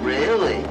Really?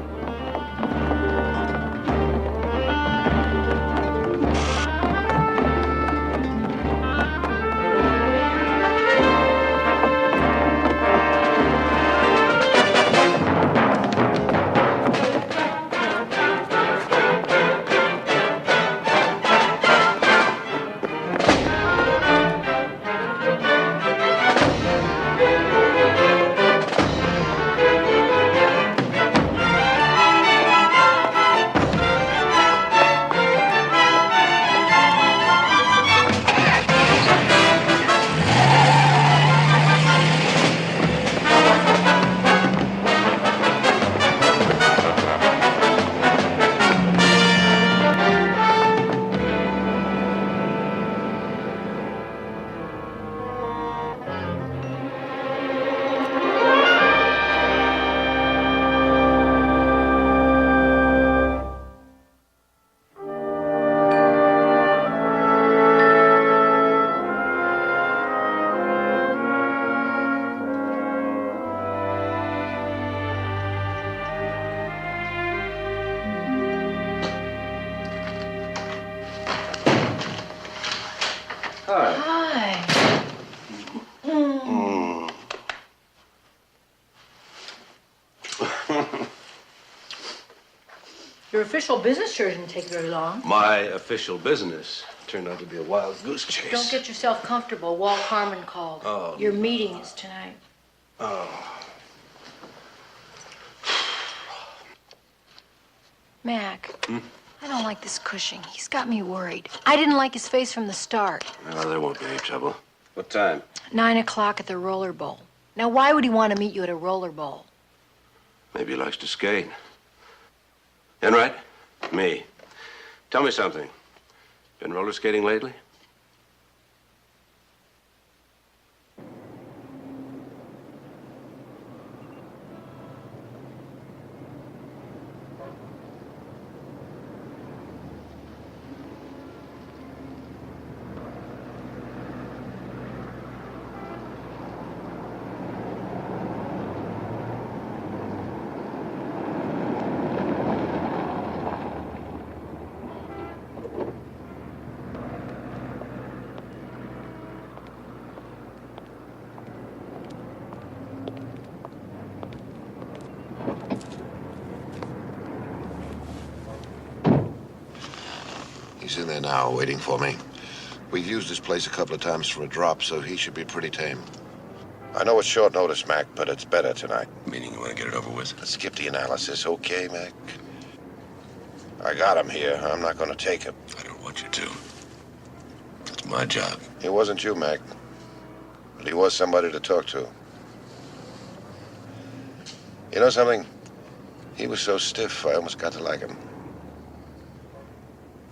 Hi. Your official business sure didn't take very long. My official business turned out to be a wild goose chase. Don't get yourself comfortable. Walt Harmon called. Oh, Your meeting is tonight. Oh. Mac, I don't like this Cushing. He's got me worried. I didn't like his face from the start. Well, there won't be any trouble. What time? 9 o'clock at the roller bowl. Now, why would he want to meet you at a roller bowl? Maybe he likes to skate. Enright? Me. Tell me something. Been roller skating lately? He's in there now, waiting for me. We've used this place a couple of times for a drop, so he should be pretty tame. I know it's short notice, Mac, but it's better tonight. Meaning you want to get it over with? Let's skip the analysis, okay, Mac? I got him here. I'm not going to take him. I don't want you to. It's my job. It wasn't you, Mac. But he was somebody to talk to. You know something? He was so stiff, I almost got to like him.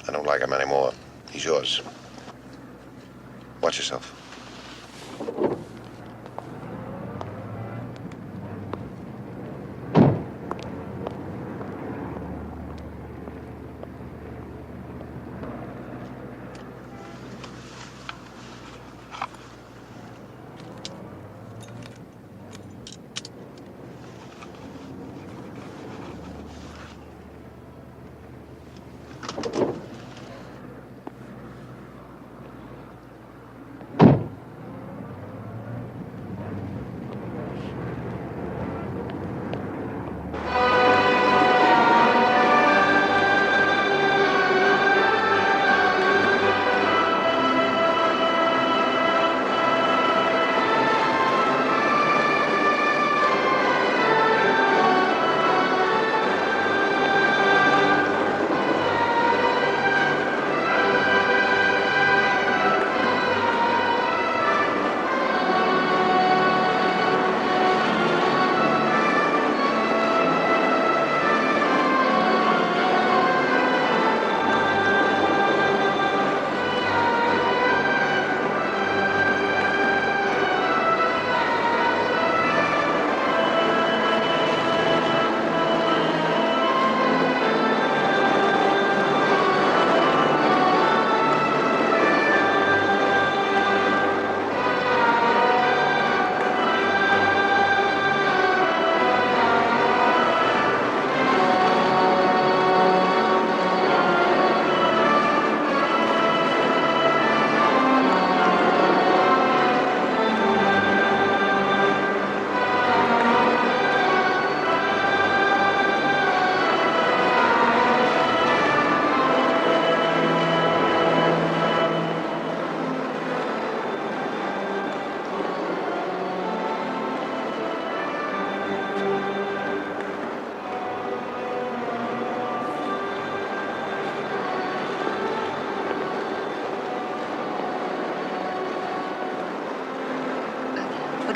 I don't like him anymore. He's yours. Watch yourself.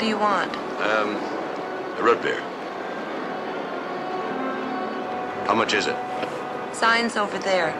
do you want? A root beer. How much is it? Sign's over there.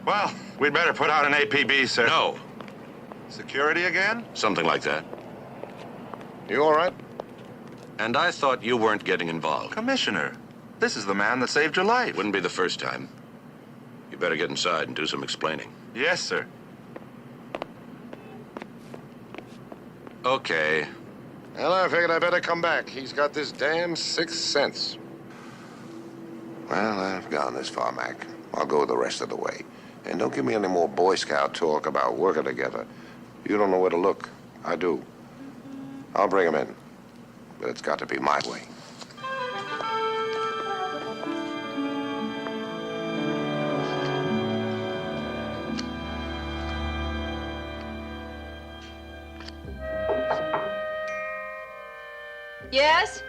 Well, we'd better put out an APB, sir. No. Security again? Something like that. You all right? And I thought you weren't getting involved. Commissioner, this is the man that saved your life. Wouldn't be the first time. You better get inside and do some explaining. Yes, sir. Okay. Well, I figured I better come back. He's got this damn sixth sense. Well, I've gone this far, Mac. I'll go the rest of the way. And don't give me any more Boy Scout talk about working together. You don't know where to look. I do. I'll bring him in. But it's got to be my way. Yes?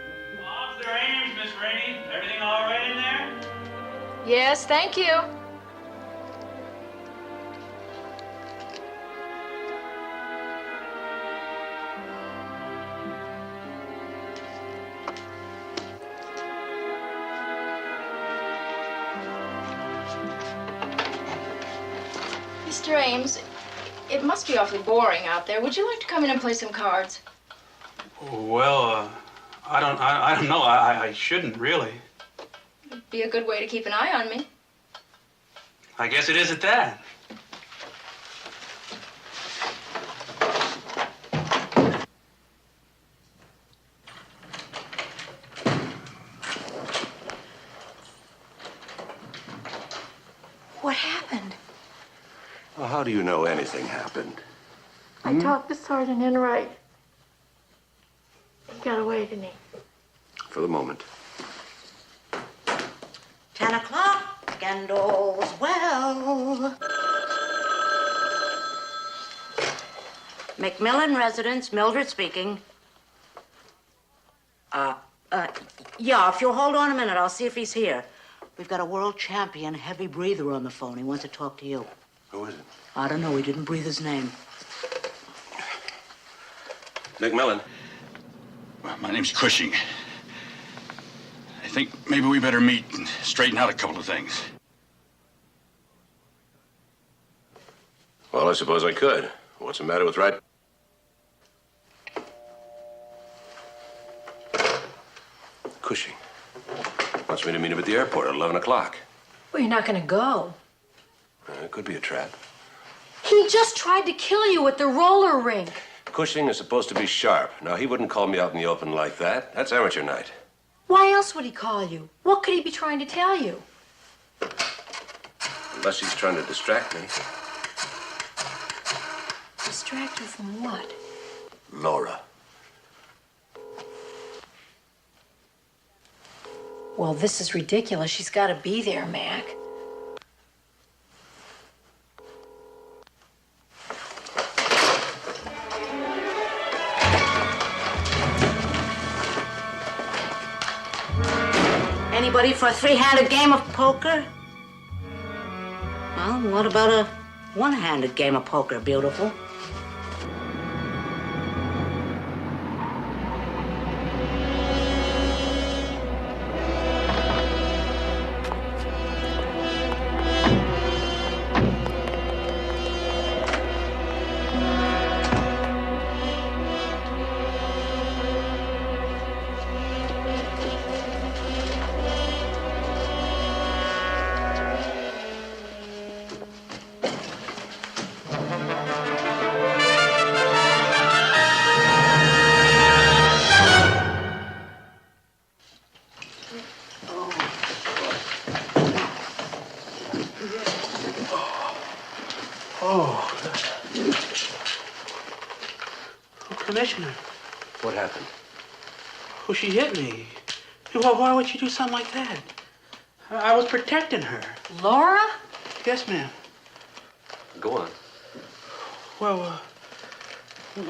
Officer Ames, Miss Rainey. Everything all right in there? Yes, thank you. Mr. Ames, it must be awfully boring out there. Would you like to come in and play some cards? Well, I don't know. I shouldn't really. It'd be a good way to keep an eye on me. I guess it is at that. do you know anything happened? I talked to Sergeant Enright. He got away, didn't he? For the moment. 10 o'clock and all's well. McMILLAN residence, Mildred speaking. Yeah, if you'll hold on a minute, I'll see if he's here. We've got a world champion heavy breather on the phone. He wants to talk to you. Who is it? I don't know. He didn't breathe his name. McMILLAN. Well, my name's Cushing. I think maybe we better meet and straighten out a couple of things. Well, I suppose I could. What's the matter with right? Cushing. Wants me to meet him at the airport at 11 o'clock. Well, you're not gonna go. It could be a trap. He just tried to kill you at the roller rink. Cushing is supposed to be sharp. Now, he wouldn't call me out in the open like that. That's amateur night. Why else would he call you? What could he be trying to tell you? Unless he's trying to distract me. Distract you from what? Laura. Well, this is ridiculous. She's got to be there, Mac. Anybody for a three-handed game of poker? Well, what about a one-handed game of poker, beautiful? Commissioner. What happened? Well, she hit me. Why would you do something like that? I was protecting her. Laura? Yes, ma'am. Go on. Well,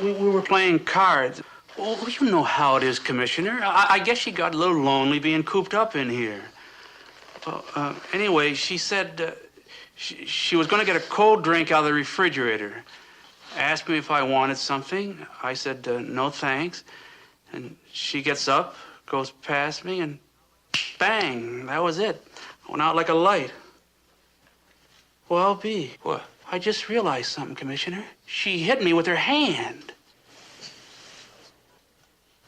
we were playing cards. Well, you know how it is, Commissioner. I guess she got a little lonely being cooped up in here. Well, anyway, she said she was going to get a cold drink out of the refrigerator. Asked me if I wanted something. I said, no thanks. And she gets up, goes past me, and bang, that was it. Went out like a light. Well, B. What? I just realized something, Commissioner. She hit me with her hand.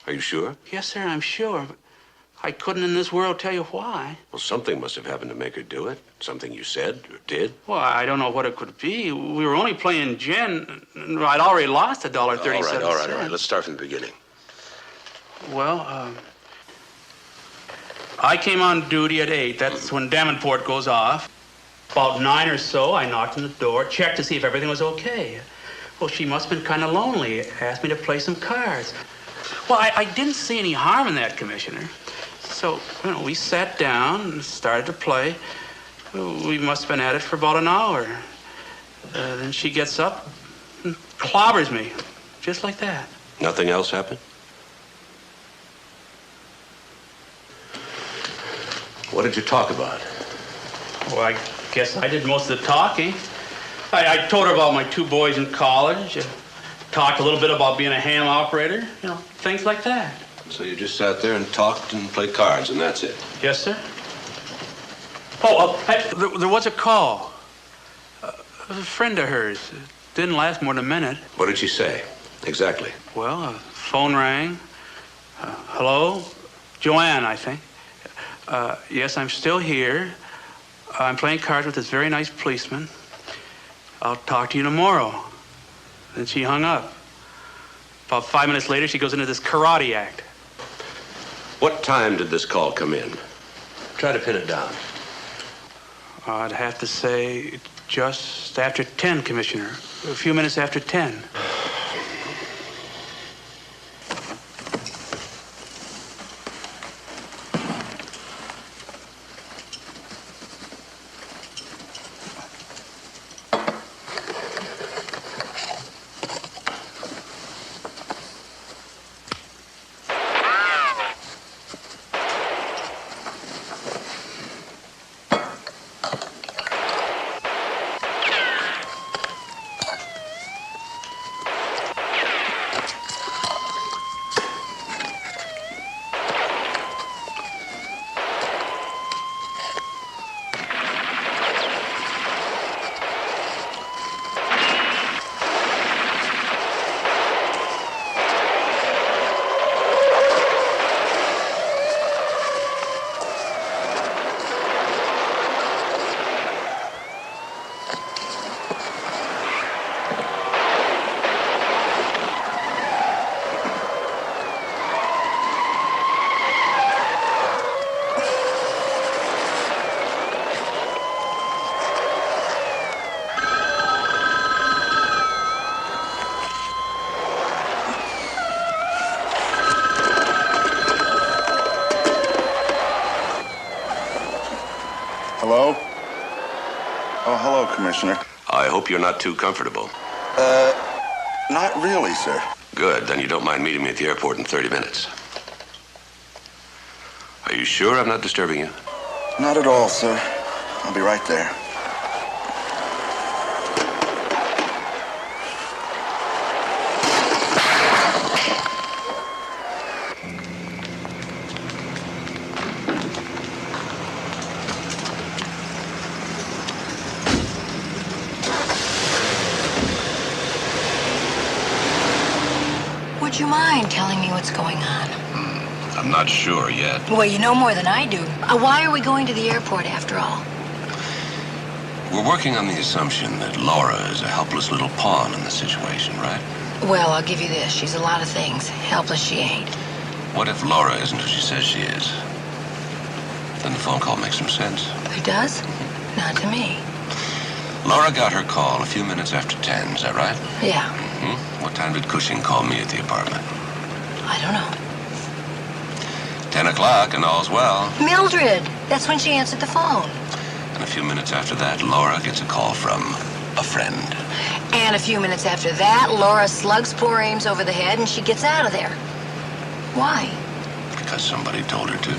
Are you sure? Yes, sir, I'm sure. But I couldn't in this world tell you why. Well, something must have happened to make her do it. Something you said or did. Well, I don't know what it could be. We were only playing gin. I'd already lost $1.37. All right. Let's start from the beginning. Well, I came on duty at 8. That's when Davenport goes off. About 9 or so, I knocked on the door, checked to see if everything was okay. Well, she must have been kind of lonely. Asked me to play some cards. Well, I didn't see any harm in that, Commissioner. So, we sat down and started to play. We must have been at it for about an hour. Then she gets up and clobbers me, just like that. Nothing else happened? What did you talk about? Well, I guess I did most of the talking. I told her about my 2 boys in college. Talked a little bit about being a ham operator. Things like that. So you just sat there and talked and played cards, and that's it? Yes, sir. There was a call. A friend of hers. It didn't last more than a minute. What did she say? Exactly. Well, phone rang. Hello? Joanne, I think. Yes, I'm still here. I'm playing cards with this very nice policeman. I'll talk to you tomorrow. Then she hung up. About 5 minutes later, she goes into this karate act. What time did this call come in? Try to pin it down. I'd have to say Just after 10, Commissioner. A few minutes after 10. Hello? Oh, hello, Commissioner. I hope you're not too comfortable. Not really, sir. Good, then you don't mind meeting me at the airport in 30 minutes. Are you sure I'm not disturbing you? Not at all, sir. I'll be right there. Would you mind telling me what's going on? I'm not sure yet. Well, you know more than I do. Why are we going to the airport after all? We're working on the assumption that Laura is a helpless little pawn in the situation, right? Well, I'll give you this. She's a lot of things. Helpless she ain't. What if Laura isn't who she says she is? Then the phone call makes some sense. It does? Not to me. Laura got her call a few minutes after 10, is that right? Yeah. What time did Cushing call me at the apartment? I don't know. 10 o'clock and all's well. Mildred! That's when she answered the phone. And a few minutes after that, Laura gets a call from a friend. And a few minutes after that, Laura slugs poor Ames over the head and she gets out of there. Why? Because somebody told her to.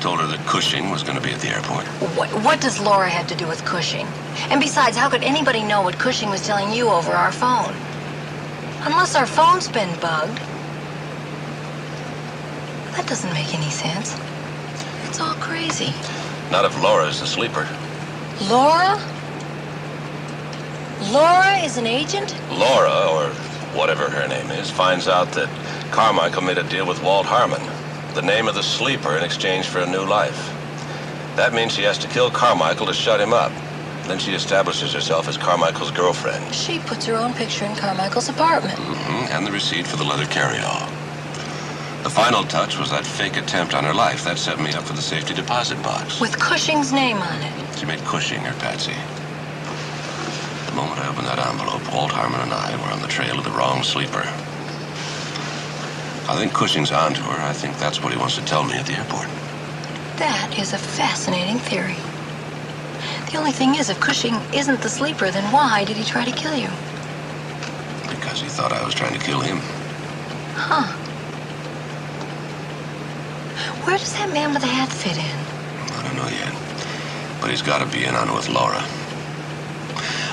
Told her that Cushing was going to be at the airport. What does Laura have to do with Cushing? And besides, how could anybody know what Cushing was telling you over our phone? Unless our phone's been bugged. That doesn't make any sense. It's all crazy. Not if Laura's the sleeper. Laura? Laura is an agent? Laura, or whatever her name is, finds out that Carmichael made a deal with Walt Harmon, the name of the sleeper, in exchange for a new life. That means she has to kill Carmichael to shut him up. Then she establishes herself as Carmichael's girlfriend. She puts her own picture in Carmichael's apartment. And the receipt for the leather carryall. The final touch was that fake attempt on her life. That set me up for the safety deposit box. With Cushing's name on it. She made Cushing her patsy. The moment I opened that envelope, Walt Harmon and I were on the trail of the wrong sleeper. I think Cushing's onto her. I think that's what he wants to tell me at the airport. That is a fascinating theory. The only thing is, if Cushing isn't the sleeper, then why did he try to kill you? Because he thought I was trying to kill him. Huh. Where does that man with the hat fit in? I don't know yet. But he's got to be in on it with Laura.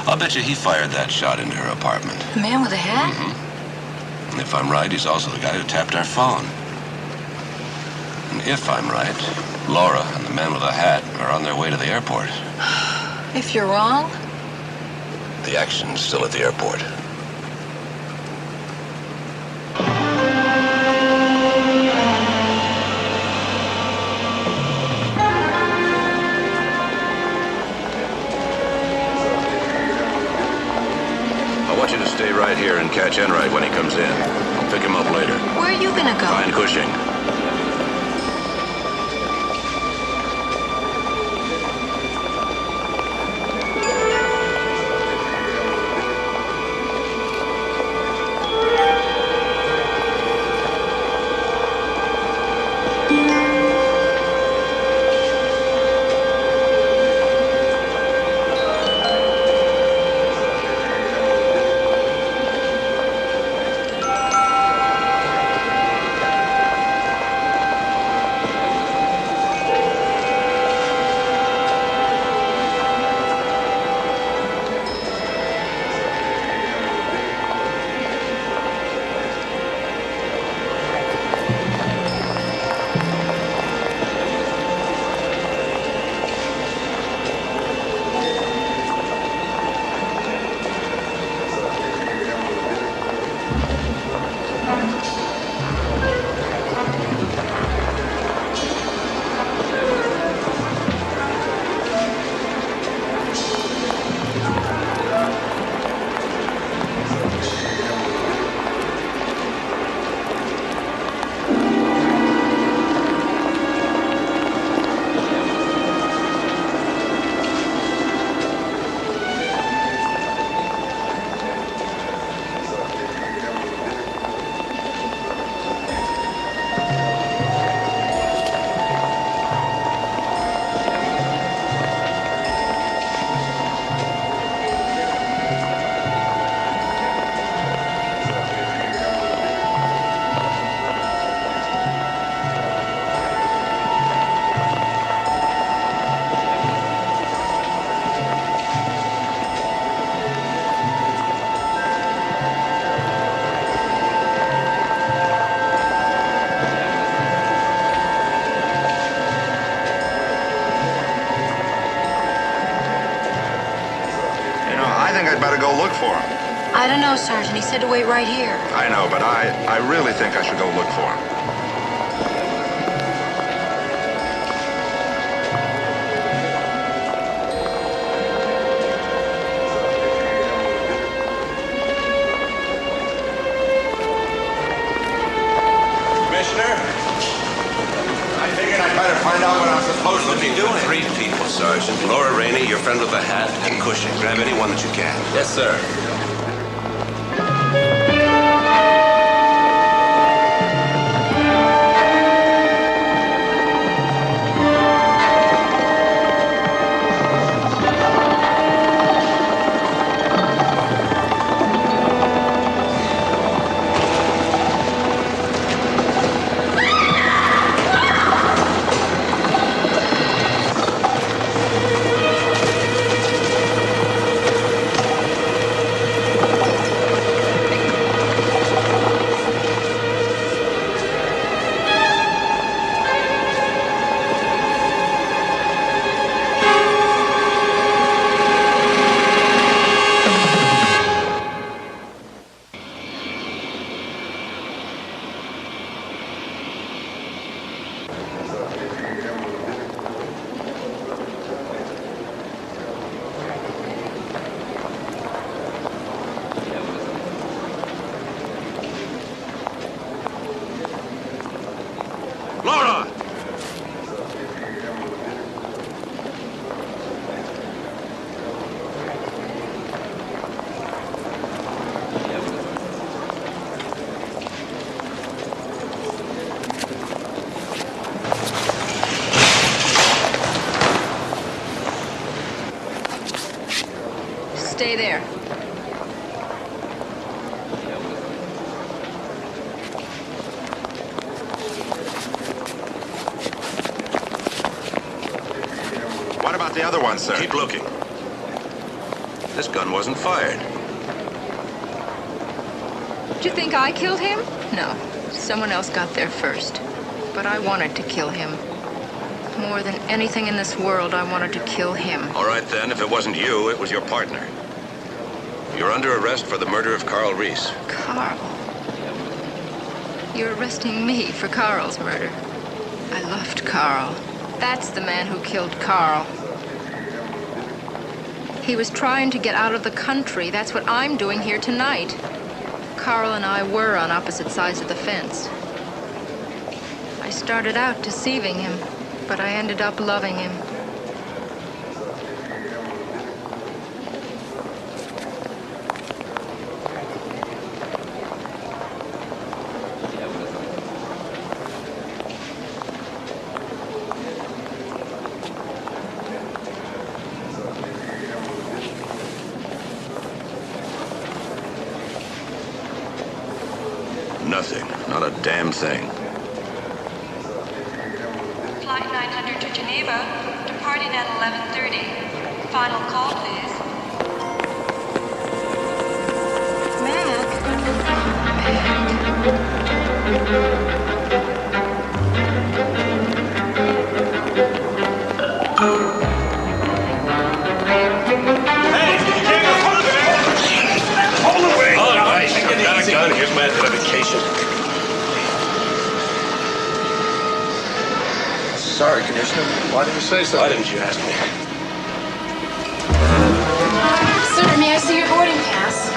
I'll bet you he fired that shot into her apartment. The man with the hat? And if I'm right, he's also the guy who tapped our phone. And if I'm right, Laura and the man with the hat are on their way to the airport. If you're wrong? The action's still at the airport. I want you to stay right here and catch Enright when he comes in. I'll pick him up later. Where are you gonna go? Find Cushing. I don't know, Sergeant. He said to wait right here. I know, but I really think I should go look for him. Find out what I'm supposed to be doing. Three people, Sergeant. Laura Rainey, your friend with the hat, and Cushing. Grab anyone that you can. Yes, sir. Laura! Stay there. What about the other one, sir? Keep looking. This gun wasn't fired. Do you think I killed him? No. Someone else got there first. But I wanted to kill him. More than anything in this world, I wanted to kill him. All right, then. If it wasn't you, it was your partner. You're under arrest for the murder of Carl Reese. Carl. You're arresting me for Carl's murder. I loved Carl. That's the man who killed Carl. He was trying to get out of the country. That's what I'm doing here tonight. Carl and I were on opposite sides of the fence. I started out deceiving him, but I ended up loving him. Nothing. Not a damn thing. Flight 900 to Geneva, departing at 11:30. Final call, please. Here's my identification. Sorry, Commissioner. Why didn't you say so? Why didn't you ask me? Sir, may I see your boarding pass?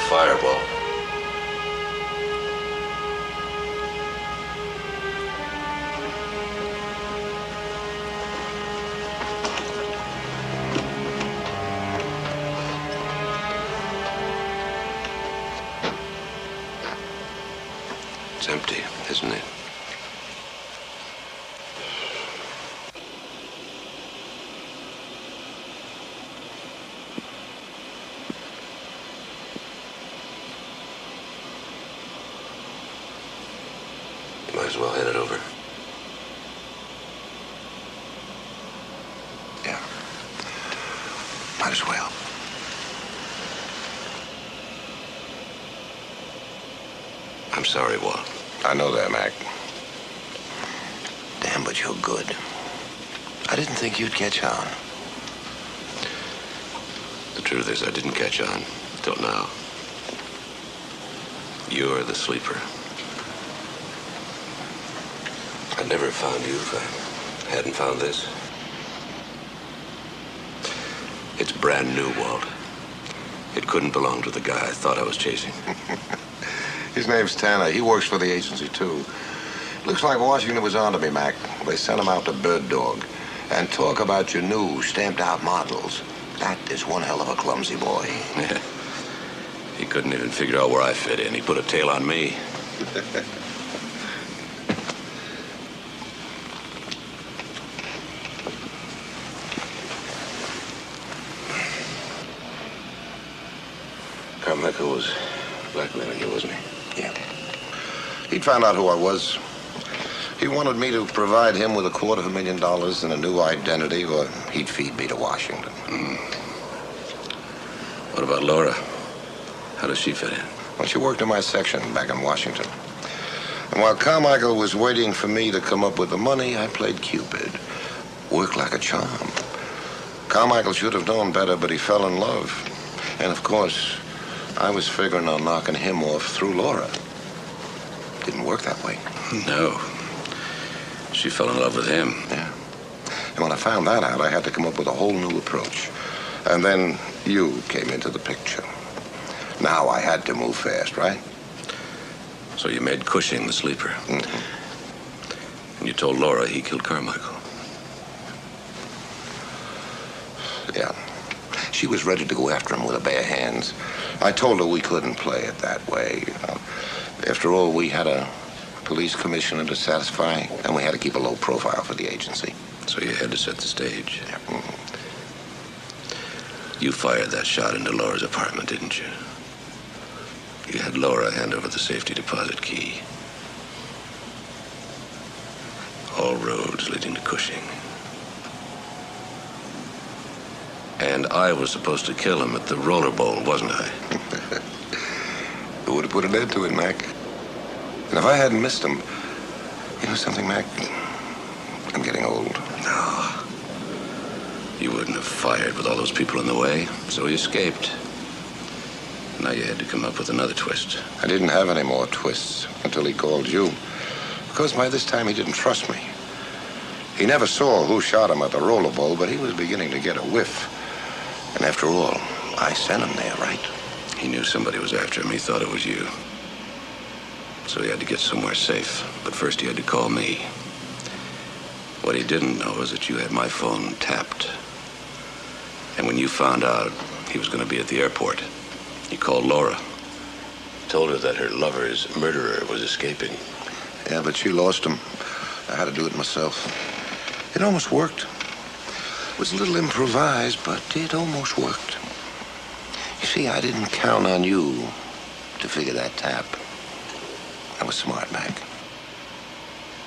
fireball. It's empty, isn't it? You might as well hand it over. Yeah. Might as well. I'm sorry, Walt. I know that, Mac. Damn, but you're good. I didn't think you'd catch on. The truth is, I didn't catch on till now. You're the sleeper. I'd never have found you if I hadn't found this. It's brand new, Walt. It couldn't belong to the guy I thought I was chasing. His name's Tanner. He works for the agency, too. Looks like Washington was onto me, Mac. They sent him out to Bird Dog. And talk about your new stamped-out models. That is one hell of a clumsy boy. Yeah. He couldn't even figure out where I fit in. He put a tail on me. Carmichael was blackmailing you, wasn't he? Yeah. He'd found out who I was. He wanted me to provide him with $250,000 and a new identity, or he'd feed me to Washington. What about Laura? How does she fit in? Well, she worked in my section back in Washington. And while Carmichael was waiting for me to come up with the money, I played Cupid. Worked like a charm. Carmichael should have known better, but he fell in love. And of course, I was figuring on knocking him off through Laura. Didn't work that way. No. She fell in love with him. Yeah. And when I found that out, I had to come up with a whole new approach. And then you came into the picture. Now I had to move fast, right? So you made Cushing the sleeper. Mm-hmm. And you told Laura he killed Carmichael. Yeah. She was ready to go after him with her bare hands. I told her we couldn't play it that way. After all, we had a police commissioner to satisfy, and we had to keep a low profile for the agency. So you had to set the stage. Yeah. Mm-hmm. You fired that shot into Laura's apartment, didn't you? You had Laura hand over the safety deposit key. All roads leading to Cushing. And I was supposed to kill him at the roller bowl, wasn't I? Who would have put an end to it, Mac? And if I hadn't missed him, you know something, Mac? I'm getting old. No. You wouldn't have fired with all those people in the way, so he escaped. Now you had to come up with another twist. I didn't have any more twists until he called you. Because by this time he didn't trust me. He never saw who shot him at the roller bowl, but he was beginning to get a whiff. And after all, I sent him there, right? He knew somebody was after him. He thought it was you. So he had to get somewhere safe. But first he had to call me. What he didn't know was that you had my phone tapped. And when you found out he was going to be at the airport, you called Laura. Told her that her lover's murderer was escaping. Yeah, but she lost him. I had to do it myself. It almost worked. It was a little improvised, but it almost worked. You see, I didn't count on you to figure that tap. I was smart, Mac.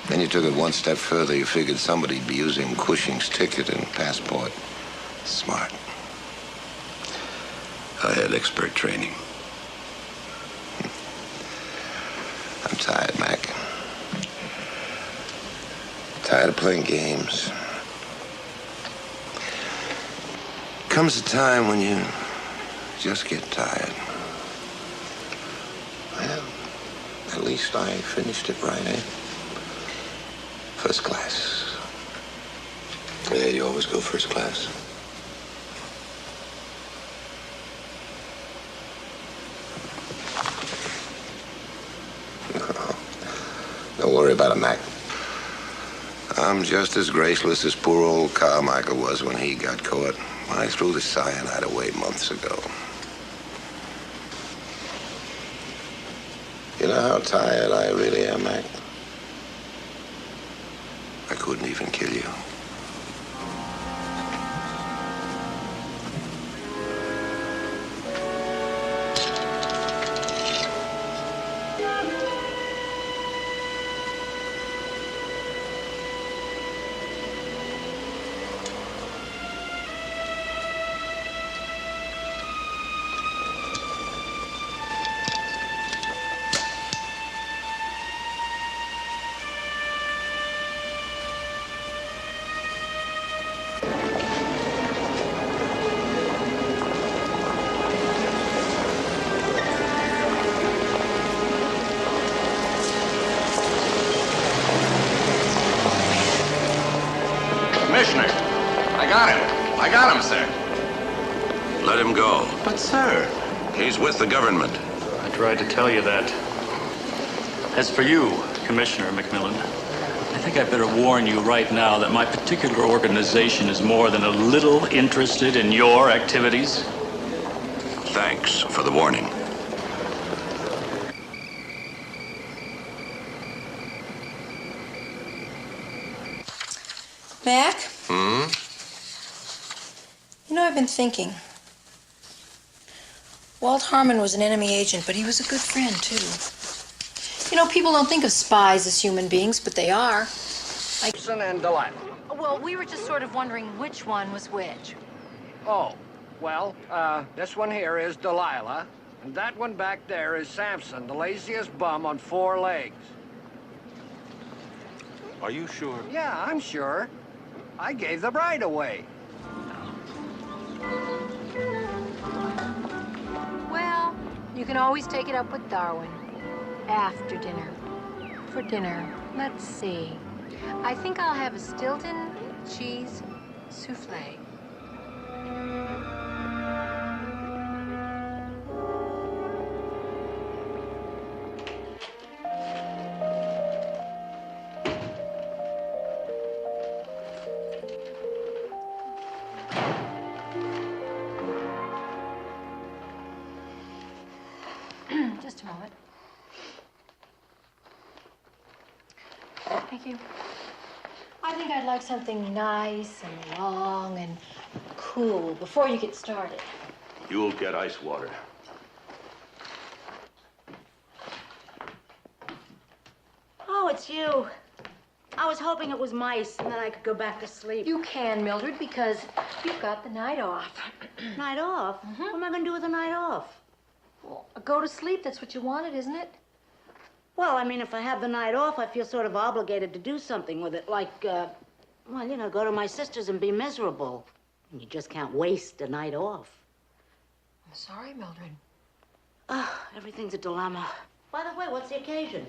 Then you took it one step further. You figured somebody'd be using Cushing's ticket and passport. Smart. I had expert training. I'm tired, Mac. Tired of playing games. Comes a time when you just get tired. Well, at least I finished it right, eh? First class. Yeah, you always go first class. Don't worry about it, Mac. I'm just as graceless as poor old Carmichael was when he got caught. I threw the cyanide away months ago. You know how tired I really am, Mac? I couldn't even kill you. Commissioner, I got him, sir. Let him go. But, sir, He's with the government. I tried to tell you that. As for you, Commissioner McMillan, I think I better warn you right now that my particular organization is more than a little interested in your activities. Thanks for the warning. Mac? Hmm? You know, I've been thinking. Walt Harmon was an enemy agent, but he was a good friend, too. You know, people don't think of spies as human beings, but they are. Samson and Delilah. Well, we were just sort of wondering which one was which. Oh, well, this one here is Delilah, and that one back there is Samson, the laziest bum on 4 legs. Are you sure? Yeah, I'm sure. I gave the bride away. Well, you can always take it up with Darwin. After dinner. For dinner, let's see. I think I'll have a Stilton cheese souffle. Just a moment. Thank you. I think I'd like something nice and long and cool before you get started. You'll get ice water. Oh, it's you. I was hoping it was mice, and then I could go back to sleep. You can, Mildred, because you've got the night off. Night off? What am I going to do with the night off? Well, go to sleep. That's what you wanted, isn't it? Well, I mean, if I have the night off, I feel sort of obligated to do something with it, like, well, you know, go to my sister's and be miserable. And you just can't waste a night off. I'm sorry, Mildred. Oh, everything's a dilemma. By the way, what's the occasion?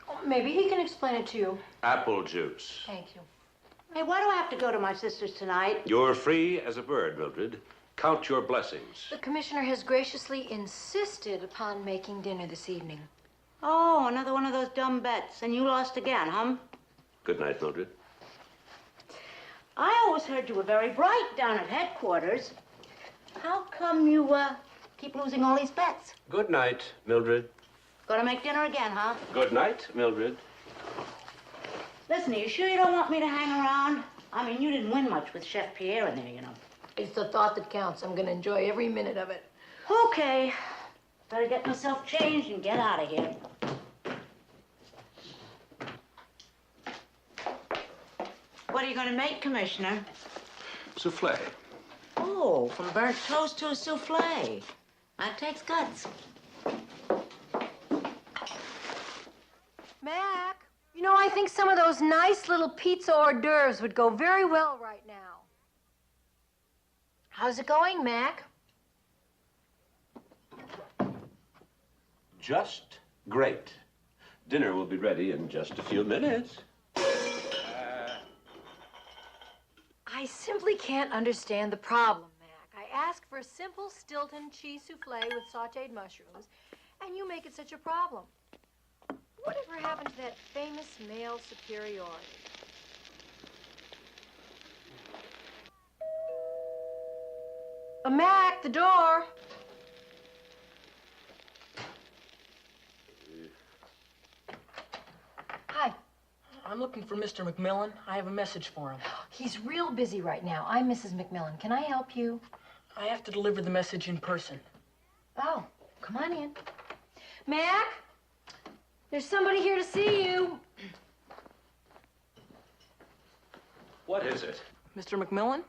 Oh, maybe he can explain it to you. Apple juice. Thank you. Hey, why do I have to go to my sister's tonight? You're free as a bird, Mildred. Count your blessings. The commissioner has graciously insisted upon making dinner this evening. Oh, another one of those dumb bets. And you lost again, huh? Good night, Mildred. I always heard you were very bright down at headquarters. How come you, keep losing all these bets? Good night, Mildred. Gonna make dinner again, huh? Good night, Mildred. Listen, are you sure you don't want me to hang around? I mean, you didn't win much with Chef Pierre in there, you know. It's the thought that counts. I'm gonna enjoy every minute of it. Okay. Better get myself changed and get out of here. What are you going to make, Commissioner? Souffle. Oh, from burnt toast to a souffle. That takes guts. Mac, you know, I think some of those nice little pizza hors d'oeuvres would go very well right now. How's it going, Mac? Just great. Dinner will be ready in just a few minutes. I simply can't understand the problem, Mac. I asked for a simple Stilton cheese souffle with sautéed mushrooms, and you make it such a problem. Whatever happened to that famous male superiority? Mac, the door. Hi. I'm looking for Mr. McMillan. I have a message for him. He's real busy right now. I'm Mrs. McMillan. Can I help you? I have to deliver the message in person. Oh, come on in. Mac, there's somebody here to see you. What is it? Mr. McMillan?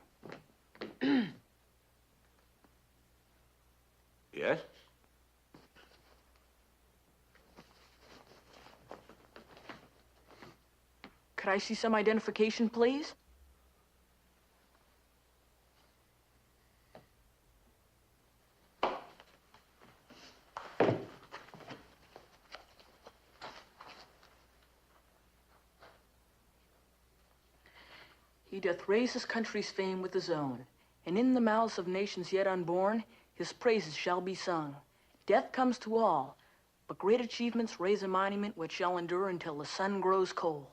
Yes? Could I see some identification, please? He doth raise his country's fame with his own, and in the mouths of nations yet unborn, his praises shall be sung. Death comes to all, but great achievements raise a monument which shall endure until the sun grows cold.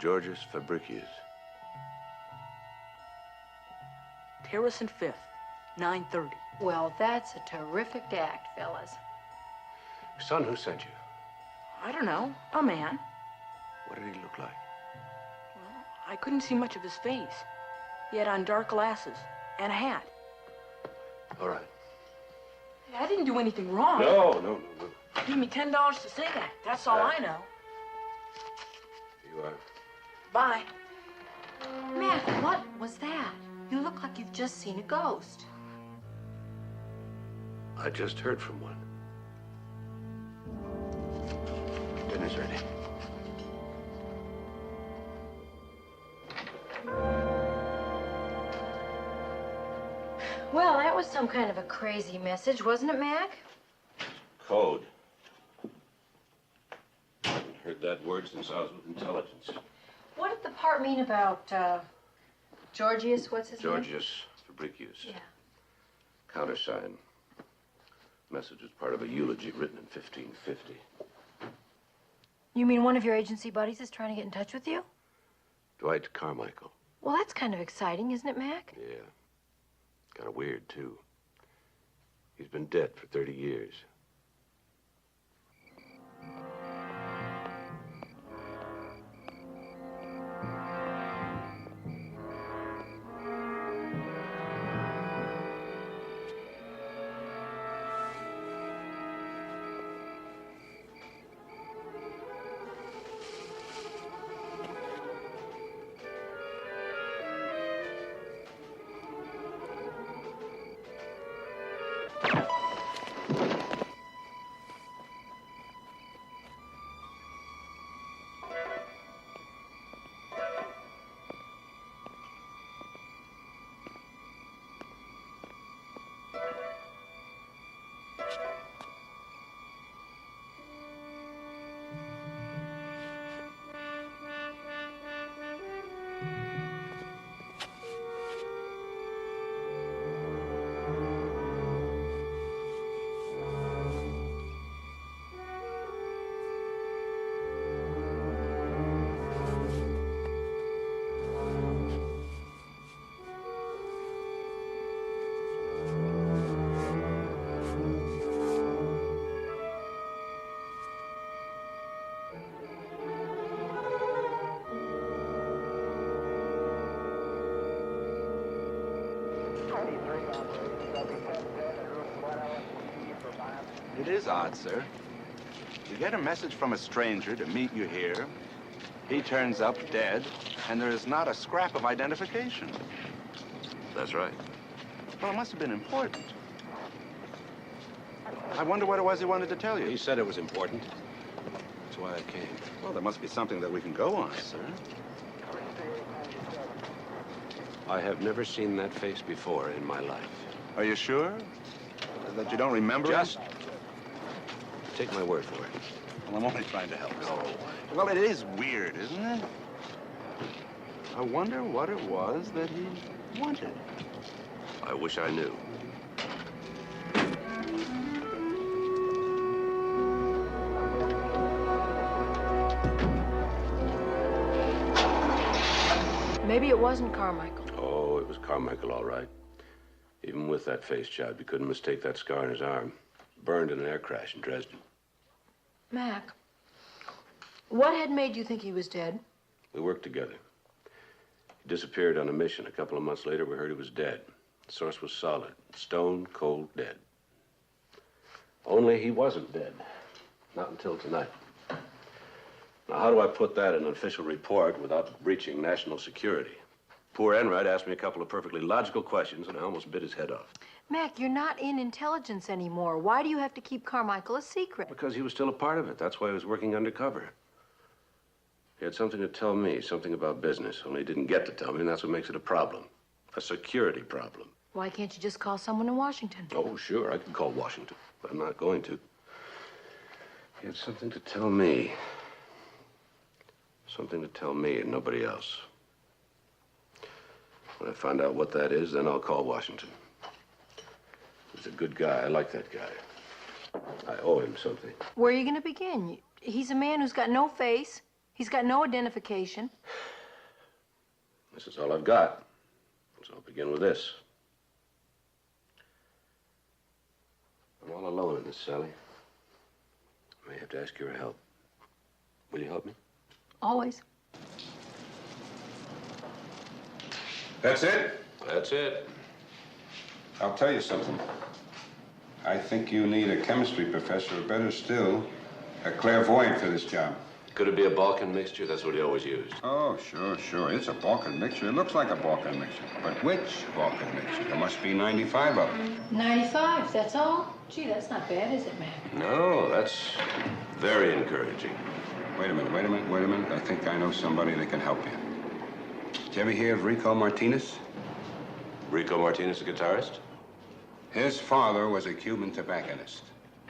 Georgius Fabricius. Terrace and Fifth, 9:30. Well, that's a terrific act, fellas. Son, who sent you? I don't know, a man. What did he look like? Well, I couldn't see much of his face. He had on dark glasses and a hat. All right. I didn't do anything wrong. No. Give me $10 to say that. That's all I know. Here you are. Bye. Mac, what was that? You look like you've just seen a ghost. I just heard from one. Dinner's ready. Well, that was some kind of a crazy message, wasn't it, Mac? Code. I haven't heard that word since I was with intelligence. What did the part mean about, Georgius, what's his name? Georgius Fabricius. Yeah. Countersign. Message was part of a eulogy written in 1550. You mean one of your agency buddies is trying to get in touch with you? Dwight Carmichael. Well, that's kind of exciting, isn't it, Mac? Yeah. Kind of weird, too. He's been dead for 30 years. It is odd, sir. You get a message from a stranger to meet you here. He turns up dead, and there is not a scrap of identification. That's right. Well, it must have been important. I wonder what it was he wanted to tell you. He said it was important. That's why I came. Well, there must be something that we can go on, sir. I have never seen that face before in my life. Are you sure? That you don't remember Just him? take my word for it. Well, I'm only trying to help. No. Well, it is weird, isn't it? I wonder what it was that he wanted. I wish I knew. Maybe it wasn't Carmichael. Oh, it was Carmichael, all right. Even with that face job, you couldn't mistake that scar on his arm. Burned in an air crash in Dresden. Mac, what had made you think he was dead? We worked together. He disappeared on a mission. A couple of months later, we heard he was dead. The source was solid. Stone cold dead. Only he wasn't dead. Not until tonight. Now, how do I put that in an official report without breaching national security? Poor Enright asked me a couple of perfectly logical questions, and I almost bit his head off. Mac, you're not in intelligence anymore. Why do you have to keep Carmichael a secret? Because he was still a part of it. That's why he was working undercover. He had something to tell me, something about business, only he didn't get to tell me, and that's what makes it a problem. A security problem. Why can't you just call someone in Washington? Oh, sure, I could call Washington, but I'm not going to. He had something to tell me. Something to tell me and nobody else. When I find out what that is, then I'll call Washington. He's a good guy. I like that guy. I owe him something. Where are you going to begin? He's a man who's got no face. He's got no identification. This is all I've got. So I'll begin with this. I'm all alone in this, Sally. I may have to ask your help. Will you help me? Always. That's it? That's it. I'll tell you something. I think you need a chemistry professor, or better still, a clairvoyant for this job. Could it be a Balkan mixture? That's what he always used. Oh, sure. It's a Balkan mixture. It looks like a Balkan mixture. But which Balkan mixture? There must be 95 of them. 95, that's all? Gee, that's not bad, is it, Mac? No, that's very encouraging. Wait a minute. I think I know somebody that can help you. Did you ever hear of Rico Martinez? Rico Martinez, the guitarist? His father was a Cuban tobacconist.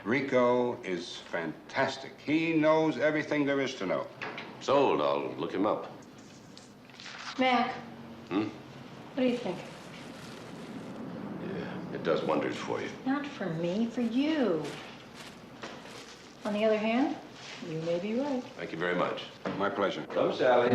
Rico is fantastic. He knows everything there is to know. Sold. I'll look him up. Mac. Hmm? What do you think? Yeah, it does wonders for you. Not for me, for you. On the other hand, you may be right. Thank you very much. My pleasure. Come, Sally.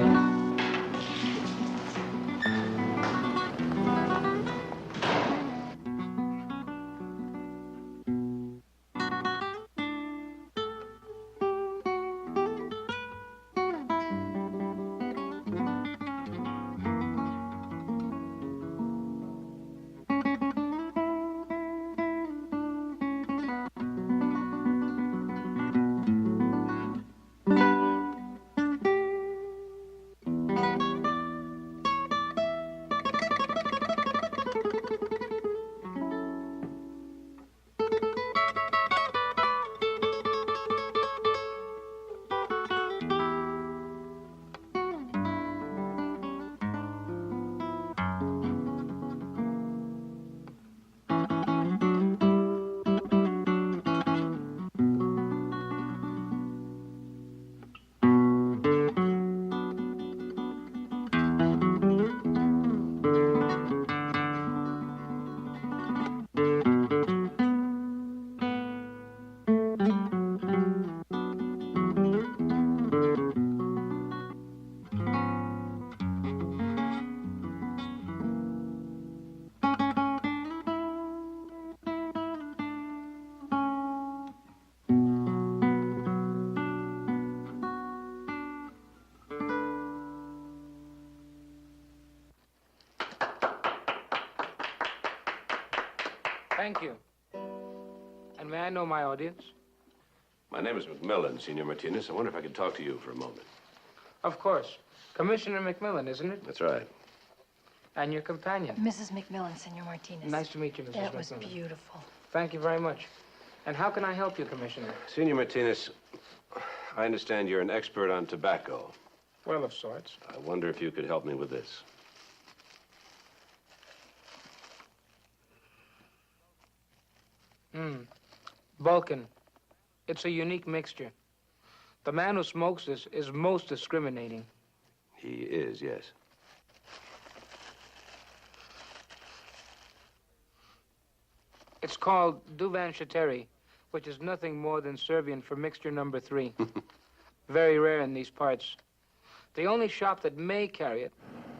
Thank you. And may I know my audience? My name is McMILLAN, Senor Martinez. I wonder if I could talk to you for a moment. Of course. Commissioner McMILLAN, isn't it? That's right. And your companion. Mrs. McMillan, Senor Martinez. Nice to meet you, Mrs. McMillan. That was beautiful. Thank you very much. And how can I help you, Commissioner? Senor Martinez, I understand you're an expert on tobacco. Well, of sorts. I wonder if you could help me with this. Balkan. It's a unique mixture. The man who smokes this is most discriminating. He is, yes. It's called Duvan Shateri, which is nothing more than Serbian for mixture number 3. Very rare in these parts. The only shop that may carry it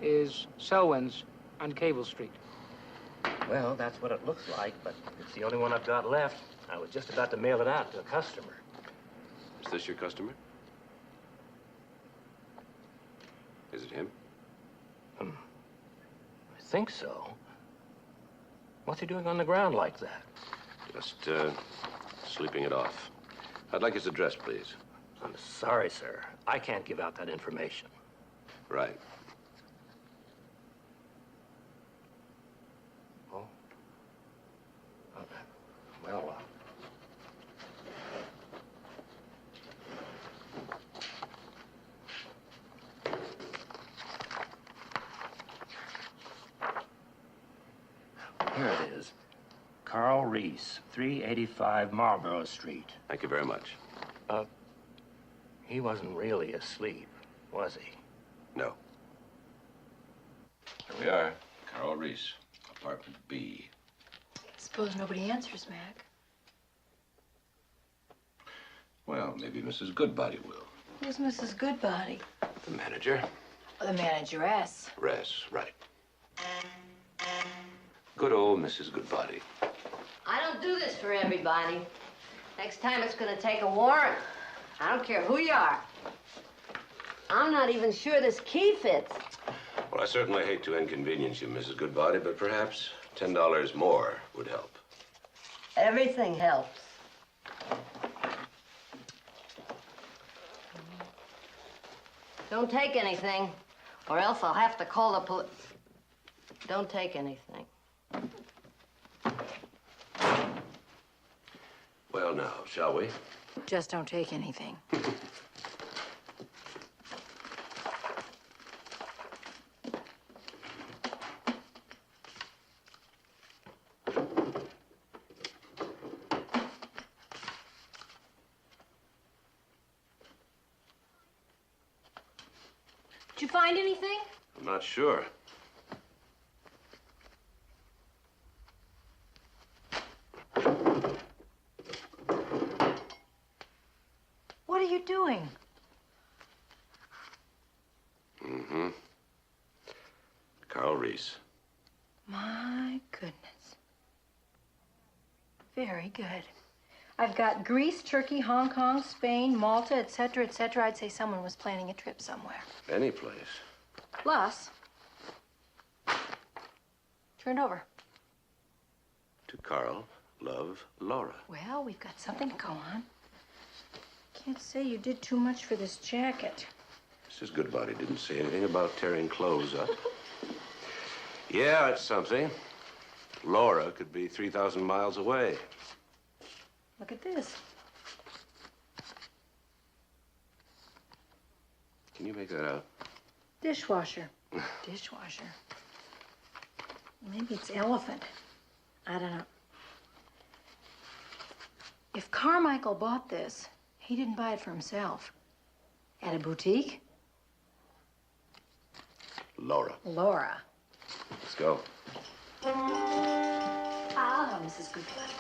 is Selwyn's on Cable Street. Well, that's what it looks like, but it's the only one I've got left. I was just about to mail it out to a customer. Is this your customer? Is it him? I think so. What's he doing on the ground like that? Just, sleeping it off. I'd like his address, please. I'm sorry, sir. I can't give out that information. Right. Oh? Well, here it is. Carl Reese, 385 Marlborough Street. Thank you very much. He wasn't really asleep, was he? No. Here we are. Carl Reese, apartment B. Suppose nobody answers, Mac. Well, maybe Mrs. Goodbody will. Who's Mrs. Goodbody? The manager. Oh, the manageress. Right. Good old Mrs. Goodbody. I don't do this for everybody. Next time it's gonna take a warrant. I don't care who you are. I'm not even sure this key fits. Well, I certainly hate to inconvenience you, Mrs. Goodbody, but perhaps $10 more would help. Everything helps. Don't take anything, or else I'll have to call the police. Don't take anything. Well, now, shall we? Just don't take anything. Did you find anything? I'm not sure. What are you doing? Mm-hmm. Carl Reese. My goodness. Very good. I've got Greece, Turkey, Hong Kong, Spain, Malta, etc., etc. I'd say someone was planning a trip somewhere. Any place. Plus, turn it over. To Carl, love, Laura. Well, we've got something to go on. Can't say you did too much for this jacket. Mrs. Goodbody didn't say anything about tearing clothes up. Yeah, it's something. Laura could be 3,000 miles away. Look at this. Can you make that out? Dishwasher. Dishwasher. Maybe it's elephant. I don't know. If Carmichael bought this, he didn't buy it for himself. At a boutique? Laura. Laura. Let's go. Ah, Mrs. Goodbody.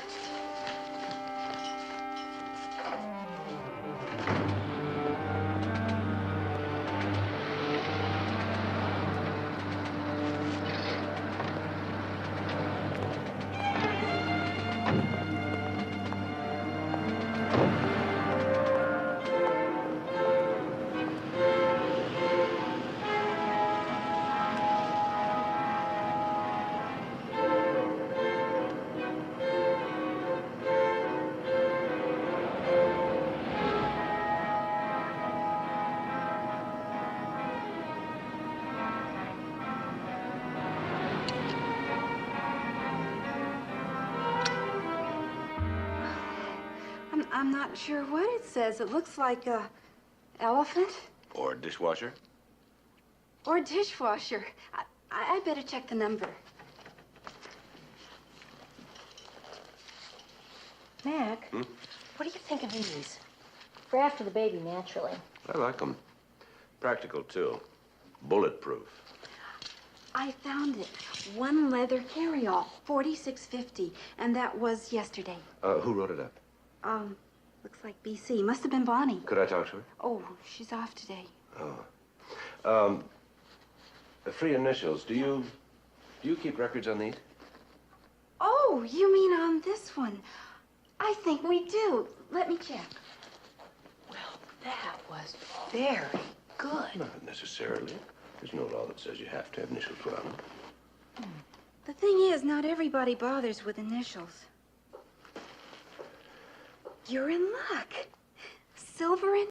I'm not sure what it says. It looks like a elephant Or dishwasher. or dishwasher. I better check the number. Mac, Hmm? what do you think of these? For after the baby, naturally. I like them. Practical, too. Bulletproof. I I found it. One leather carryall, $46.50, and that was yesterday. Who wrote it up? Looks like BC. Must have been Bonnie. Could I talk to her? Oh, she's off today. Oh. The three initials, do you keep records on these? Oh, you mean on this one? I think we do. Let me check. Well, that was very good. Not necessarily. There's no law that says you have to have initials put on them. The thing is, not everybody bothers with initials. You're in luck. Silver and